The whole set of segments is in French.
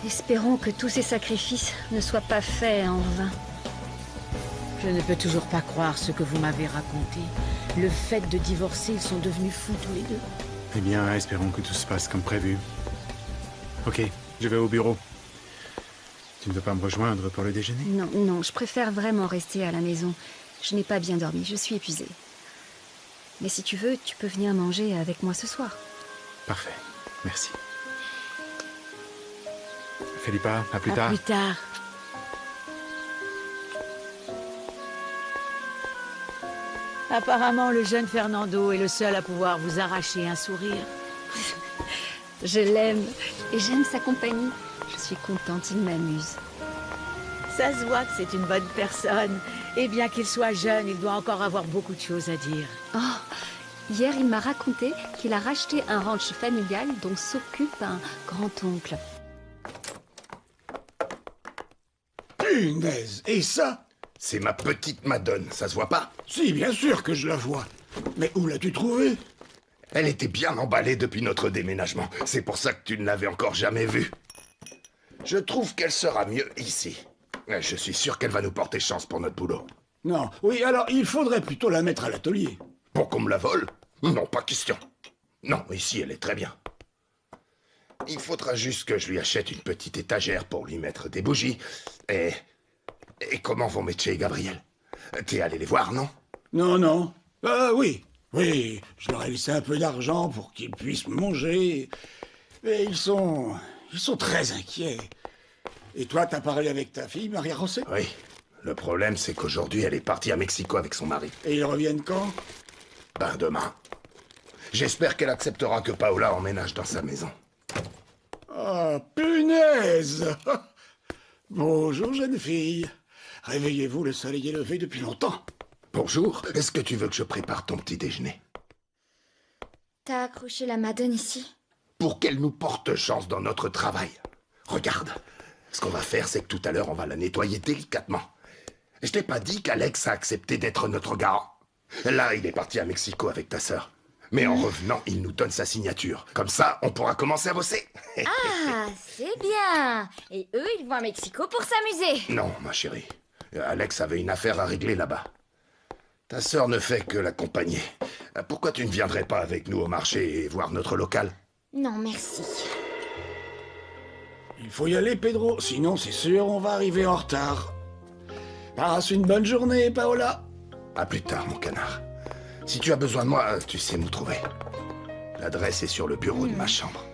Espérons que tous ces sacrifices ne soient pas faits en vain. Je ne peux toujours pas croire ce que vous m'avez raconté. Le fait de divorcer, ils sont devenus fous tous les deux. Eh bien, espérons que tout se passe comme prévu. Ok, je vais au bureau. Tu ne veux pas me rejoindre pour le déjeuner? Non, non, je préfère vraiment rester à la maison. Je n'ai pas bien dormi, je suis épuisée. Mais si tu veux, tu peux venir manger avec moi ce soir. Parfait, merci. Philippa, à plus À tard. plus tard. Apparemment, le jeune Fernando est le seul à pouvoir vous arracher un sourire. Je l'aime et j'aime sa compagnie. Je suis contente, il m'amuse. Ça se voit que c'est une bonne personne. Et bien qu'il soit jeune, il doit encore avoir beaucoup de choses à dire. Oh, hier, il m'a raconté qu'il a racheté un ranch familial dont s'occupe un grand-oncle. Punaise, et ça? C'est ma petite Madone, ça se voit pas? Si, bien sûr que je la vois. Mais où l'as-tu trouvée? Elle était bien emballée depuis notre déménagement. C'est pour ça que tu ne l'avais encore jamais vue. Je trouve qu'elle sera mieux ici. Je suis sûr qu'elle va nous porter chance pour notre boulot. Non, oui, alors il faudrait plutôt la mettre à l'atelier. Pour qu'on me la vole? Non, pas question. Non, ici, elle est très bien. Il faudra juste que je lui achète une petite étagère pour lui mettre des bougies. Et comment vont Meche et Gabriel? T'es allé les voir, non? Non, non. Ah oui, oui, je leur ai laissé un peu d'argent pour qu'ils puissent manger. Mais ils sont très inquiets. Et toi, t'as parlé avec ta fille, Maria José? Oui. Le problème, c'est qu'aujourd'hui, elle est partie à Mexico avec son mari. Et ils reviennent quand? Ben, demain. J'espère qu'elle acceptera que Paola emménage dans sa maison. Ah, punaise! Bonjour, jeune fille. Réveillez-vous, le soleil est levé depuis longtemps. Bonjour, est-ce que tu veux que je prépare ton petit déjeuner? T'as accroché la Madone ici? Pour qu'elle nous porte chance dans notre travail. Regarde, ce qu'on va faire, c'est que tout à l'heure, on va la nettoyer délicatement. Je t'ai pas dit qu'Alex a accepté d'être notre garant. Là, il est parti à Mexico avec ta sœur. Mais en revenant, il nous donne sa signature. Comme ça, on pourra commencer à bosser. Ah, c'est bien. Et eux, ils vont à Mexico pour s'amuser. Non, ma chérie. Alex avait une affaire à régler là-bas. Ta sœur ne fait que l'accompagner. Pourquoi tu ne viendrais pas avec nous au marché et voir notre local? Non, merci. Il faut y aller, Pedro, sinon c'est sûr, on va arriver en retard. Passe une bonne journée, Paola. À plus tard, mon canard. Si tu as besoin de moi, tu sais m'où trouver. L'adresse est sur le bureau de ma chambre.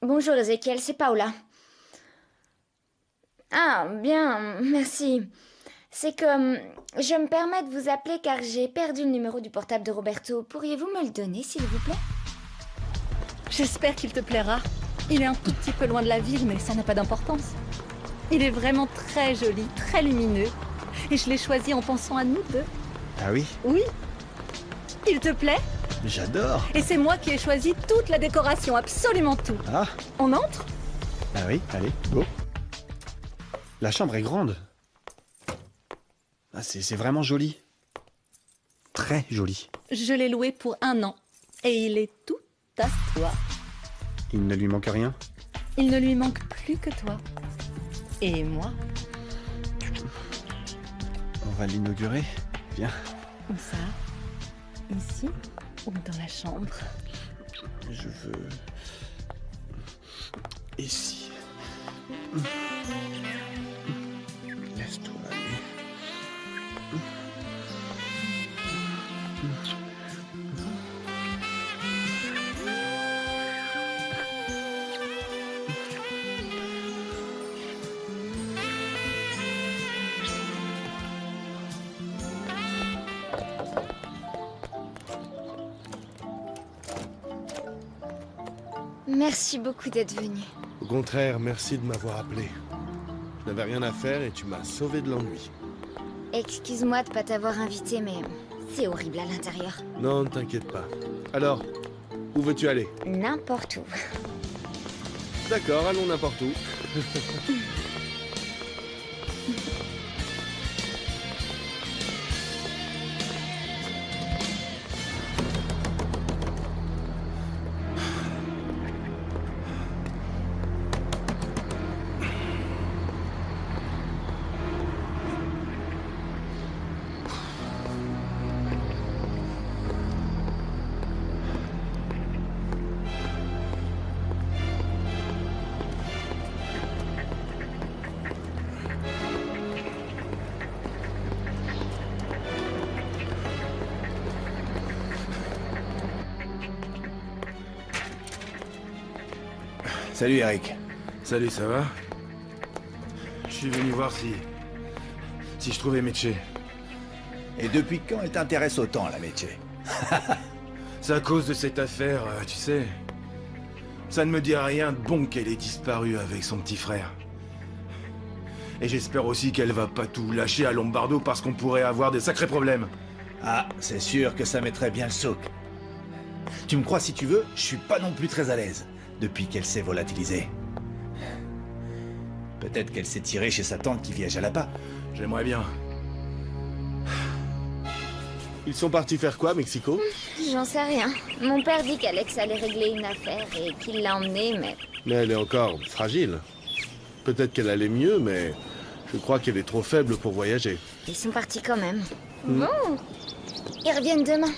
Bonjour, Ezekiel, c'est Paola. Ah, bien, merci. C'est que je me permets de vous appeler car j'ai perdu le numéro du portable de Roberto. Pourriez-vous me le donner, s'il vous plaît? J'espère qu'il te plaira. Il est un tout petit peu loin de la ville, mais ça n'a pas d'importance. Il est vraiment très joli, très lumineux. Et je l'ai choisi en pensant à nous deux. Ah oui? Oui. Il te plaît? J'adore. Et c'est moi qui ai choisi toute la décoration, absolument tout. Ah, On entre? bah oui, allez, go. La chambre est grande. Ah, c'est vraiment joli. Très joli. Je l'ai loué pour 1 an. Et il est tout à toi. Il ne lui manque rien? Il ne lui manque plus que toi. Et moi. On va l'inaugurer. Viens. Où ça? Ici ou dans la chambre? Je veux... Ici. Laisse-toi aller. Merci beaucoup d'être venu. Au contraire, merci de m'avoir appelé. Je n'avais rien à faire et tu m'as sauvé de l'ennui. Excuse-moi de pas t'avoir invité, mais c'est horrible à l'intérieur. Non, ne t'inquiète pas. Alors, où veux-tu aller? N'importe où. D'accord, allons n'importe où. Salut Eric. Salut, ça va? Je suis venu voir si je trouvais Meche. Et depuis quand elle t'intéresse autant, la métier? C'est à cause de cette affaire, tu sais. Ça ne me dit rien de bon qu'elle ait disparu avec son petit frère. Et j'espère aussi qu'elle va pas tout lâcher à Lombardo parce qu'on pourrait avoir des sacrés problèmes. Ah, c'est sûr que ça mettrait bien le souk. Tu me crois si tu veux, je suis pas non plus très à l'aise, depuis qu'elle s'est volatilisée. Peut-être qu'elle s'est tirée chez sa tante qui vit à Jalapa. J'aimerais bien. Ils sont partis faire quoi, Mexico? J'en sais rien. Mon père dit qu'Alex allait régler une affaire et qu'il l'a emmenée, mais... Mais elle est encore fragile. Peut-être qu'elle allait mieux, mais je crois qu'elle est trop faible pour voyager. Ils sont partis quand même. Bon. Ils reviennent demain.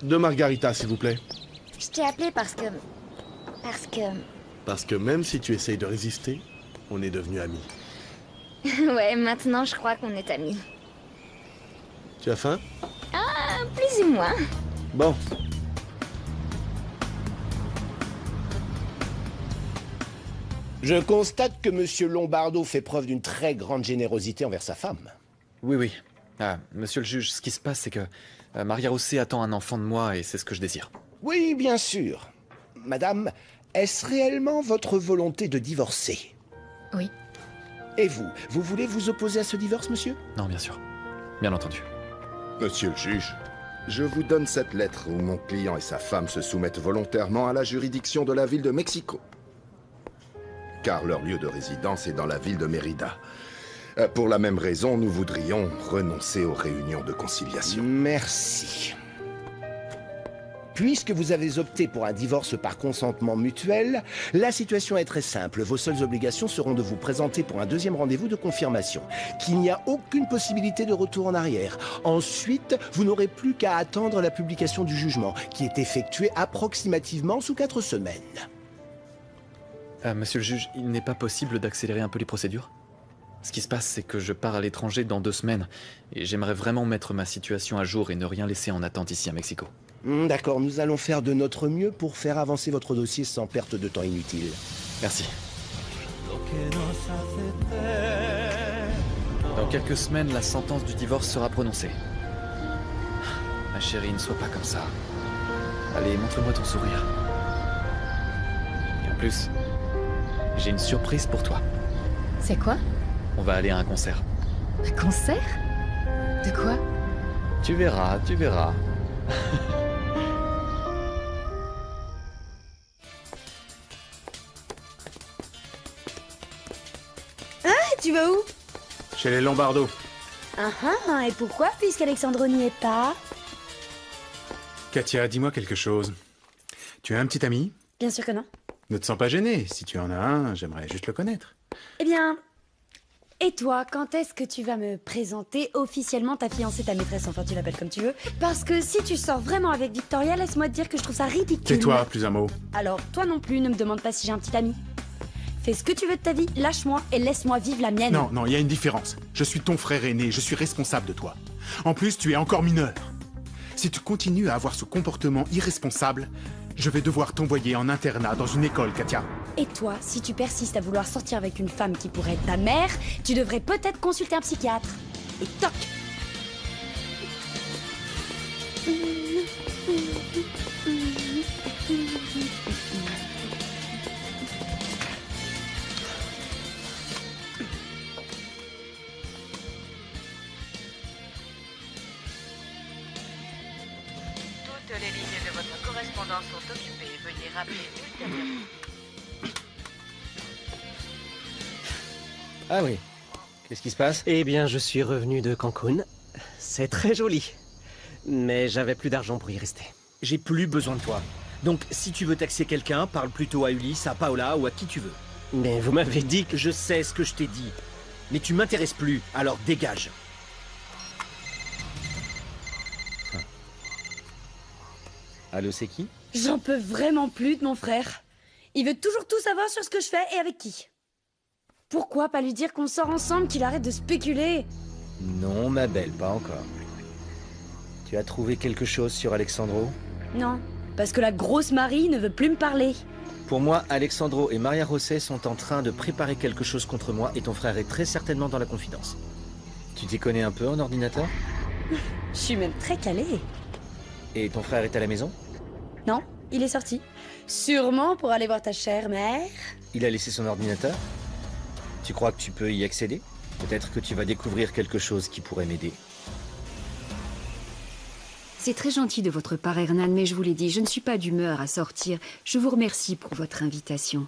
Deux margaritas, s'il vous plaît. Je t'ai appelé parce que... Parce que même si tu essayes de résister, on est devenus amis. Ouais, maintenant je crois qu'on est amis. Tu as faim? Ah, plus ou moins. Bon. Je constate que Monsieur Lombardo fait preuve d'une très grande générosité envers sa femme. Oui, oui. Ah, monsieur le juge, ce qui se passe, c'est que Maria Rosset attend un enfant de moi et c'est ce que je désire. Oui, bien sûr. Madame, est-ce réellement votre volonté de divorcer? Oui. Et vous, vous voulez vous opposer à ce divorce, monsieur? Non, bien sûr. Bien entendu. Monsieur le juge, je vous donne cette lettre où mon client et sa femme se soumettent volontairement à la juridiction de la ville de Mexico. Car leur lieu de résidence est dans la ville de Mérida. Pour la même raison, nous voudrions renoncer aux réunions de conciliation. Merci. Puisque vous avez opté pour un divorce par consentement mutuel, la situation est très simple. Vos seules obligations seront de vous présenter pour un deuxième rendez-vous de confirmation, qu'il n'y a aucune possibilité de retour en arrière. Ensuite, vous n'aurez plus qu'à attendre la publication du jugement, qui est effectué approximativement sous 4 semaines. Monsieur le juge, il n'est pas possible d'accélérer un peu les procédures? Ce qui se passe, c'est que je pars à l'étranger dans 2 semaines, et j'aimerais vraiment mettre ma situation à jour et ne rien laisser en attente ici à Mexico. D'accord, nous allons faire de notre mieux pour faire avancer votre dossier sans perte de temps inutile. Merci. Dans quelques semaines, la sentence du divorce sera prononcée. Ma chérie, ne sois pas comme ça. Allez, montre-moi ton sourire. Et en plus, j'ai une surprise pour toi. C'est quoi? On va aller à un concert. Un concert? De quoi? Tu verras, tu verras. Tu vas où? Chez les Lombardo. Et pourquoi, puisqu'Alexandro n'y est pas? Katia, dis-moi quelque chose. Tu as un petit ami? Bien sûr que non. Ne te sens pas gêné. Si tu en as un, j'aimerais juste le connaître. Eh bien... Et toi, quand est-ce que tu vas me présenter officiellement ta fiancée, ta maîtresse, enfin tu l'appelles comme tu veux? Parce que si tu sors vraiment avec Victoria, laisse-moi te dire que je trouve ça ridicule. Tais-toi, plus un mot. Alors, toi non plus, ne me demande pas si j'ai un petit ami. Fais ce que tu veux de ta vie, lâche-moi et laisse-moi vivre la mienne. Non, il y a une différence. Je suis ton frère aîné, je suis responsable de toi. En plus, tu es encore mineur. Si tu continues à avoir ce comportement irresponsable, je vais devoir t'envoyer en internat dans une école, Katia. Et toi, si tu persistes à vouloir sortir avec une femme qui pourrait être ta mère, tu devrais peut-être consulter un psychiatre. Et toc! Toutes les lignes de votre correspondance sont occupées. Veuillez rappeler ultérieurement. Ah oui. Qu'est-ce qui se passe? Eh bien, je suis revenu de Cancun. C'est très joli. Mais j'avais plus d'argent pour y rester. J'ai plus besoin de toi. Donc, si tu veux taxer quelqu'un, parle plutôt à Ulysse, à Paola ou à qui tu veux. Mais vous m'avez dit que... Je sais ce que je t'ai dit. Mais tu m'intéresses plus, alors dégage. Allô, c'est qui? J'en peux vraiment plus de mon frère. Il veut toujours tout savoir sur ce que je fais et avec qui. Pourquoi pas lui dire qu'on sort ensemble, qu'il arrête de spéculer? Non, ma belle, pas encore. Tu as trouvé quelque chose sur Alexandro? Non, parce que la grosse Marie ne veut plus me parler. Pour moi, Alexandro et Maria José sont en train de préparer quelque chose contre moi et ton frère est très certainement dans la confidence. Tu t'y connais un peu en ordinateur? Je suis même très calée. Et ton frère est à la maison? Non, il est sorti. Sûrement pour aller voir ta chère mère. Il a laissé son ordinateur? Tu crois que tu peux y accéder? Peut-être que tu vas découvrir quelque chose qui pourrait m'aider. C'est très gentil de votre part, Hernan, mais je vous l'ai dit, je ne suis pas d'humeur à sortir. Je vous remercie pour votre invitation.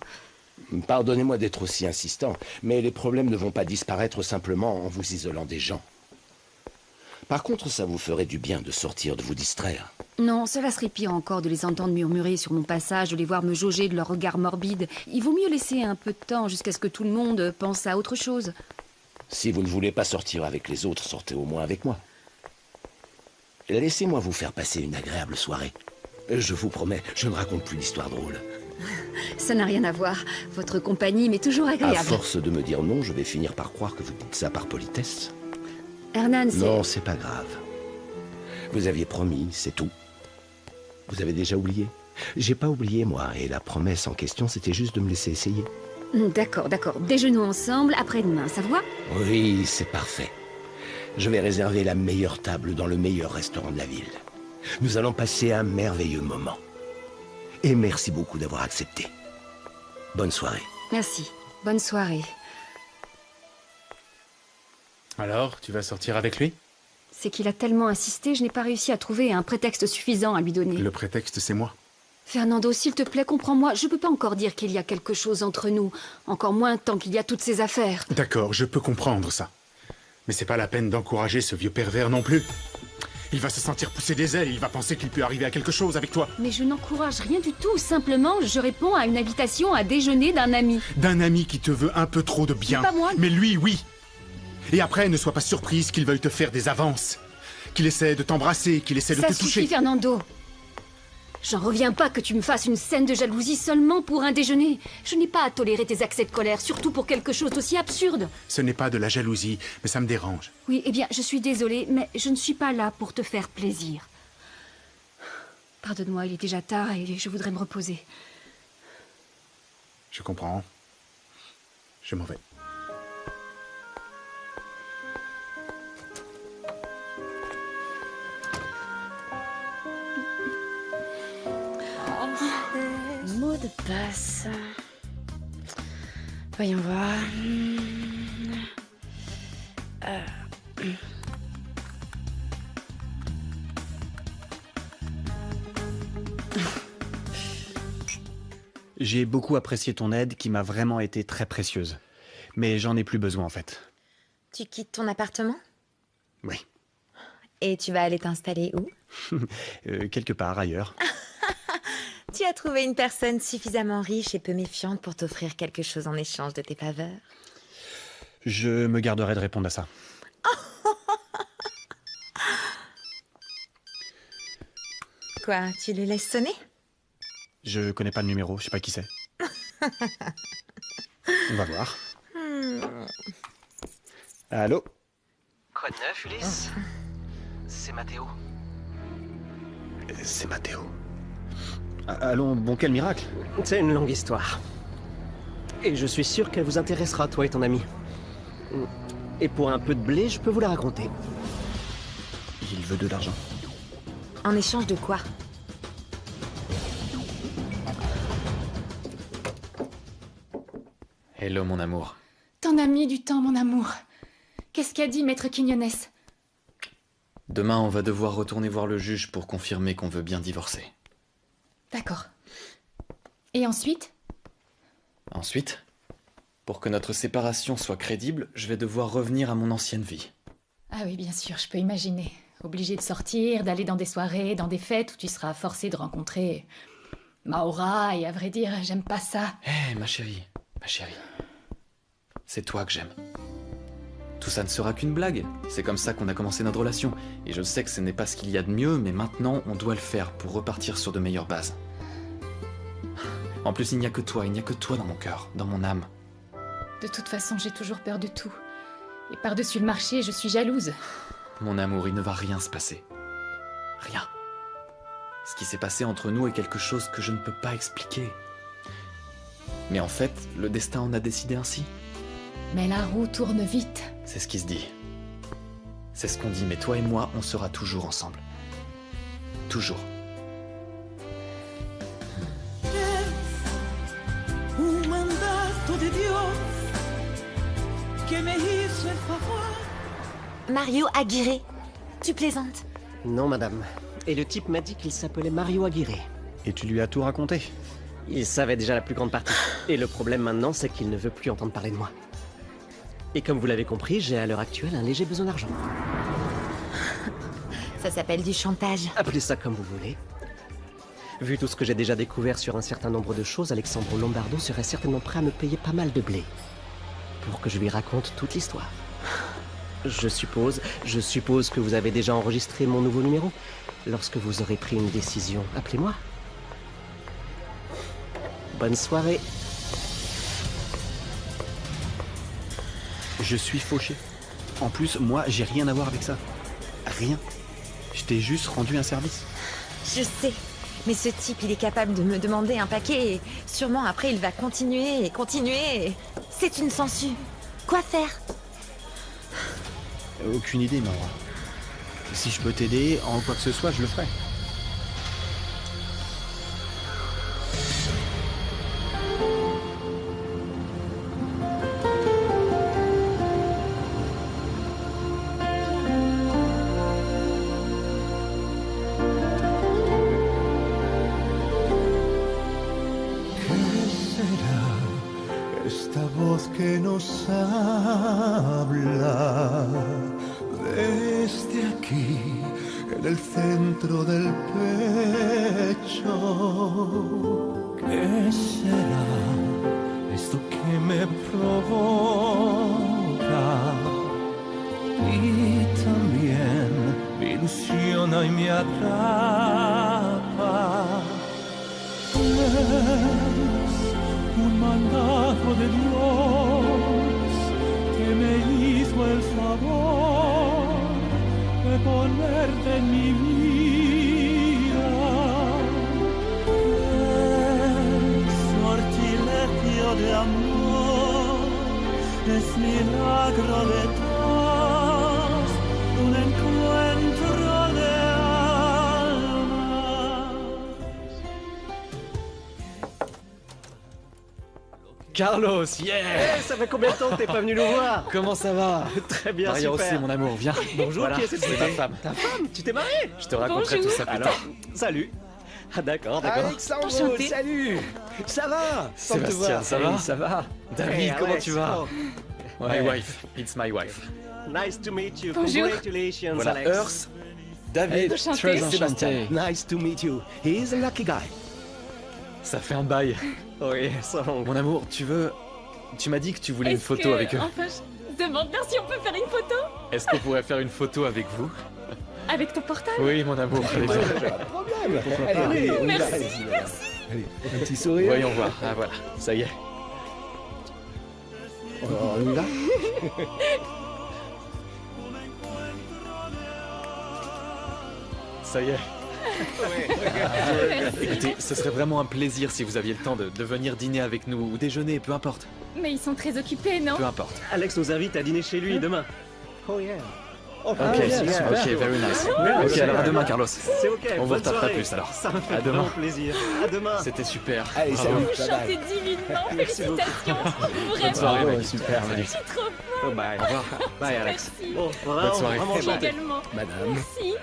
Pardonnez-moi d'être aussi insistant, mais les problèmes ne vont pas disparaître simplement en vous isolant des gens. Par contre, ça vous ferait du bien de sortir, de vous distraire. Non, cela serait pire encore de les entendre murmurer sur mon passage, de les voir me jauger de leur regard morbide. Il vaut mieux laisser un peu de temps jusqu'à ce que tout le monde pense à autre chose. Si vous ne voulez pas sortir avec les autres, sortez au moins avec moi. Laissez-moi vous faire passer une agréable soirée. Je vous promets, je ne raconte plus d'histoires drôles. Ça n'a rien à voir. Votre compagnie m'est toujours agréable. À force de me dire non, je vais finir par croire que vous dites ça par politesse. Hernan, c'est... Non, c'est pas grave. Vous aviez promis, c'est tout. Vous avez déjà oublié? J'ai pas oublié, moi, et la promesse en question, c'était juste de me laisser essayer. D'accord, d'accord. Déjeunons ensemble après-demain, ça vous va? Oui, c'est parfait. Je vais réserver la meilleure table dans le meilleur restaurant de la ville. Nous allons passer un merveilleux moment. Et merci beaucoup d'avoir accepté. Bonne soirée. Merci. Bonne soirée. Alors, tu vas sortir avec lui? C'est qu'il a tellement insisté, je n'ai pas réussi à trouver un prétexte suffisant à lui donner. Le prétexte, c'est moi. Fernando, s'il te plaît, comprends-moi. Je peux pas encore dire qu'il y a quelque chose entre nous. Encore moins tant qu'il y a toutes ces affaires. D'accord, je peux comprendre ça. Mais c'est pas la peine d'encourager ce vieux pervers non plus. Il va se sentir pousser des ailes, il va penser qu'il peut arriver à quelque chose avec toi. Mais je n'encourage rien du tout. Simplement, je réponds à une invitation à déjeuner d'un ami. D'un ami qui te veut un peu trop de bien. C'est pas moi. Mais lui, oui. Et après, ne sois pas surprise qu'il veuille te faire des avances. Qu'il essaie de t'embrasser, qu'il essaie de te toucher. Ça suffit, Fernando. J'en reviens pas que tu me fasses une scène de jalousie seulement pour un déjeuner. Je n'ai pas à tolérer tes accès de colère, surtout pour quelque chose d'aussi absurde. Ce n'est pas de la jalousie, mais ça me dérange. Oui, eh bien, je suis désolée, mais je ne suis pas là pour te faire plaisir. Pardonne-moi, il est déjà tard et je voudrais me reposer. Je comprends. Je m'en vais. Mot de passe. Voyons voir. J'ai beaucoup apprécié ton aide qui m'a vraiment été très précieuse. Mais j'en ai plus besoin en fait. Tu quittes ton appartement? Oui. Et tu vas aller t'installer où? Quelque part ailleurs. Tu as trouvé une personne suffisamment riche et peu méfiante pour t'offrir quelque chose en échange de tes faveurs? Je me garderai de répondre à ça. Quoi, tu le laisses sonner? Je connais pas le numéro, je sais pas qui c'est. On va voir. Allô? Quoi de neuf, Ulysse? C'est Mathéo. C'est Mathéo. Allons, bon, quel miracle? C'est une longue histoire. Et je suis sûr qu'elle vous intéressera, toi et ton ami. Et pour un peu de blé, je peux vous la raconter. Il veut de l'argent. En échange de quoi? Hello, mon amour. T'en as mis du temps, mon amour. Qu'est-ce qu'a dit Maître Quiñones? Demain, on va devoir retourner voir le juge pour confirmer qu'on veut bien divorcer. D'accord. Et ensuite? Ensuite, Pour que notre séparation soit crédible, je vais devoir revenir à mon ancienne vie. Ah oui, bien sûr, je peux imaginer. Obligé de sortir, d'aller dans des soirées, dans des fêtes où tu seras forcé de rencontrer Maura, et à vrai dire, j'aime pas ça. Hé, ma chérie, c'est toi que j'aime. Tout ça ne sera qu'une blague. C'est comme ça qu'on a commencé notre relation. Et je sais que ce n'est pas ce qu'il y a de mieux, mais maintenant, on doit le faire pour repartir sur de meilleures bases. En plus, il n'y a que toi dans mon cœur, dans mon âme. De toute façon, j'ai toujours peur de tout. Et par-dessus le marché, je suis jalouse. Mon amour, il ne va rien se passer. Rien. Ce qui s'est passé entre nous est quelque chose que je ne peux pas expliquer. Mais en fait, le destin en a décidé ainsi. Mais la roue tourne vite. C'est ce qui se dit. C'est ce qu'on dit, mais toi et moi, on sera toujours ensemble. Toujours. Un mandato de Dios que me hizo el favor. Mario Aguirre, tu plaisantes? Non, madame. Et le type m'a dit qu'il s'appelait Mario Aguirre. Et tu lui as tout raconté? Il savait déjà la plus grande partie. Et le problème maintenant, c'est qu'il ne veut plus entendre parler de moi. Et comme vous l'avez compris, j'ai à l'heure actuelle un léger besoin d'argent. Ça s'appelle du chantage. Appelez ça comme vous voulez. Vu tout ce que j'ai déjà découvert sur un certain nombre de choses, Alexandro Lombardo serait certainement prêt à me payer pas mal de blé. Pour que je lui raconte toute l'histoire. Je suppose que vous avez déjà enregistré mon nouveau numéro. Lorsque vous aurez pris une décision, appelez-moi. Bonne soirée. Je suis fauché. En plus, moi, j'ai rien à voir avec ça. Rien. Je t'ai juste rendu un service. Je sais, mais ce type, il est capable de me demander un paquet et sûrement après, il va continuer et continuer. C'est une sangsue. Quoi faire? Aucune idée, Maura. Si je peux t'aider en quoi que ce soit, je le ferai. Esta voz que nos habla desde aquí, en el centro del pecho. ¿Qué será esto que me provoca? Y también me ilusiona y me atrapa. Un mandato de Dios que me hizo el favor de ponerte en mi vida. El sortilegio de amor es milagro de Dios, un encuentro de Carlos, yeah! Ça fait combien de temps que t'es pas venu nous voir? Comment ça va? Très bien, Maria super. Rosset, mon amour, viens. Bonjour, Voilà, qui est cette c'est ma femme. Ta femme? Tu t'es marié? Je te raconterai tout ça plus Alors, tard. salut. Ah d'accord. Alexandre, Enchanté. salut. Ça va? Sébastien, ça va? Hey, ça va. David, Hey, comment Alex, tu vas? oh. My Ouais. wife, it's my wife. Nice to meet you. Bonjour. Congratulations, Voilà, Alex. Earth, David, Enchanté. très Sébastien. Nice to meet you. He is a lucky guy. Ça fait un bail. Oui, ça va. Mon amour, tu m'as dit que tu voulais une Est-ce photo que- avec eux. Enfin, je demande bien si on peut faire une photo Est-ce qu'on pourrait faire une photo avec vous? avec ton portable. Oui, mon amour. allez, viens. Pas de problème. Pourquoi Allez, pas? allez, on y va, Merci, allez-y, merci. Allez, un petit sourire. Voyons voir. Ah voilà, ça y est. Alors, on y va. Ça y est. Écoutez, ce serait vraiment un plaisir si vous aviez le temps de venir dîner avec nous ou déjeuner, peu importe. Mais ils sont très occupés, non? Peu importe. Alex nous invite à dîner chez lui demain. Oh yeah. Ok, bien, super. ok, very nice. Ouais, Ok, ouais, alors à ouais. demain, Carlos. C'est ok. On vous bonne retapera soirée. plus alors. Ça me fait À demain. vraiment plaisir. À demain. C'était super. Allez, Bravo. salut. Vous chantez divinement, Merci beaucoup. félicitations. Bonne Vraiment, soirée, mec. super, Salut. c'est trop Oh, bye. Au revoir. Bye, Alex. Merci. Bon, on va Bonne soirée. vraiment chanter. également. Madame. Merci.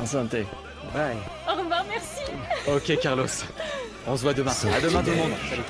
Enchanté. Bye. Au revoir, merci. Ok, Carlos. On se voit demain. À demain, tout le monde. Salut.